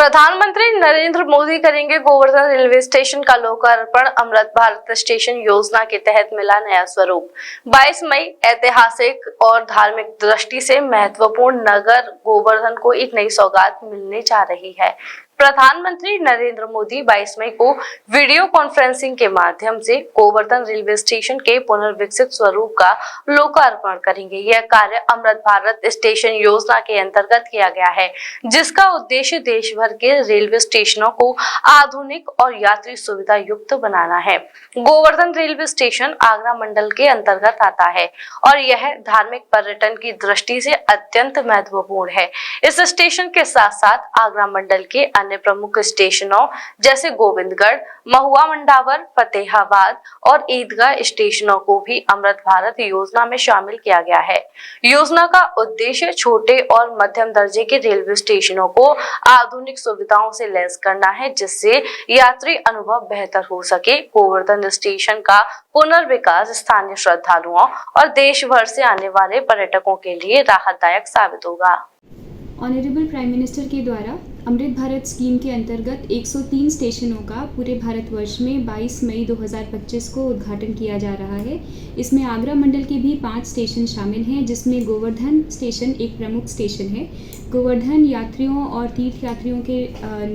प्रधानमंत्री नरेंद्र मोदी करेंगे Govardhan railway station का लोकार्पण। अमृत भारत स्टेशन योजना के तहत मिला नया स्वरूप। 22 मई ऐतिहासिक और धार्मिक दृष्टि से महत्वपूर्ण नगर गोवर्धन को एक नई सौगात मिलने जा रही है। प्रधानमंत्री नरेंद्र मोदी 22 मई को वीडियो कॉन्फ्रेंसिंग के माध्यम से गोवर्धन रेलवे स्टेशन के पुनर्विकसित स्वरूप का लोकार्पण करेंगे। यह कार्य अमृत भारत स्टेशन योजना के अंतर्गत किया गया है, जिसका उद्देश्य देश भर के रेलवे स्टेशनों को आधुनिक और यात्री सुविधा युक्त बनाना है। गोवर्धन रेलवे स्टेशन आगरा मंडल के अंतर्गत आता है और यह धार्मिक पर्यटन की दृष्टि से अत्यंत महत्वपूर्ण है। इस स्टेशन के साथ साथ आगरा मंडल के अन्य प्रमुख स्टेशनों जैसे गोविंदगढ़, महुआ मंडावर, फतेहाबाद और ईदगाह स्टेशनों को भी अमृत भारत योजना में शामिल किया गया है। योजना का उद्देश्य छोटे और मध्यम दर्जे के रेलवे स्टेशनों को आधुनिक सुविधाओं से लैस करना है, जिससे यात्री अनुभव बेहतर हो सके। गोवर्धन स्टेशन का पुनर्विकास स्थानीय श्रद्धालुओं और देश भर से आने वाले पर्यटकों के लिए राहतदायक साबित होगा। ऑनरेबल प्राइम मिनिस्टर के द्वारा अमृत भारत स्कीम के अंतर्गत 103 स्टेशनों का पूरे भारतवर्ष में 22 मई 2025 को उद्घाटन किया जा रहा है। इसमें आगरा मंडल के भी 5 स्टेशन शामिल हैं, जिसमें गोवर्धन स्टेशन एक प्रमुख स्टेशन है। गोवर्धन यात्रियों और तीर्थयात्रियों के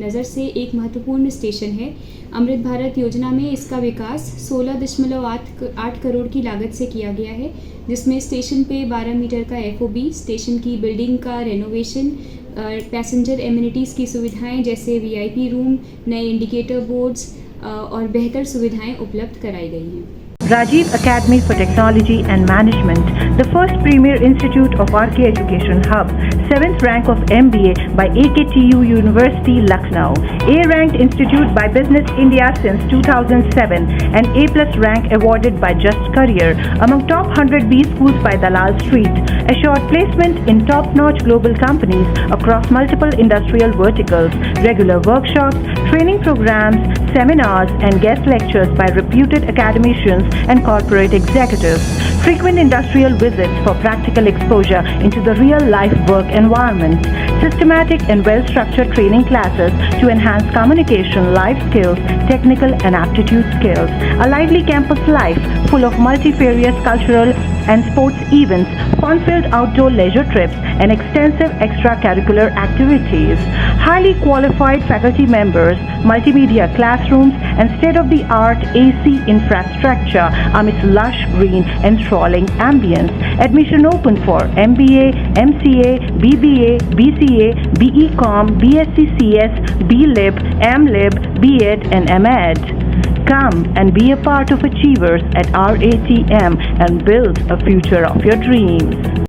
नज़र से एक महत्वपूर्ण स्टेशन है। अमृत भारत योजना में इसका विकास 16.8 करोड़ की लागत से किया गया है, जिसमें स्टेशन पे 12 मीटर का FOB, स्टेशन की बिल्डिंग का रेनोवेशन, पैसेंजर एमिनिटीज़ की सुविधाएं जैसे VIP रूम, नए इंडिकेटर बोर्ड्स और बेहतर सुविधाएं उपलब्ध कराई गई हैं। Rajiv Academy for Technology and Management, the first premier institute of RK Education Hub, 7th rank of MBA by AKTU University, Lucknow, A-ranked institute by Business India since 2007, and A+ rank awarded by Just Career among top 100 B schools by Dalal Street, assured placement in top-notch global companies across multiple industrial verticals, regular workshops, training programs, seminars and guest lectures by reputed academicians and corporate executives, frequent industrial visits for practical exposure into the real-life work environment, systematic and well-structured training classes to enhance communication, life skills, technical and aptitude skills, a lively campus life full of multifarious cultural and sports events, fun-filled outdoor leisure trips, and extensive extracurricular activities, highly qualified faculty members, multimedia classrooms, and state-of-the-art AC infrastructure amidst lush green enthralling ambience. Admission open for MBA, MCA, BBA, BCA, BEcom, BSc CS, BLib, MLib, BEd, and MEd. Come and be a part of achievers at RATM and build a future of your dreams.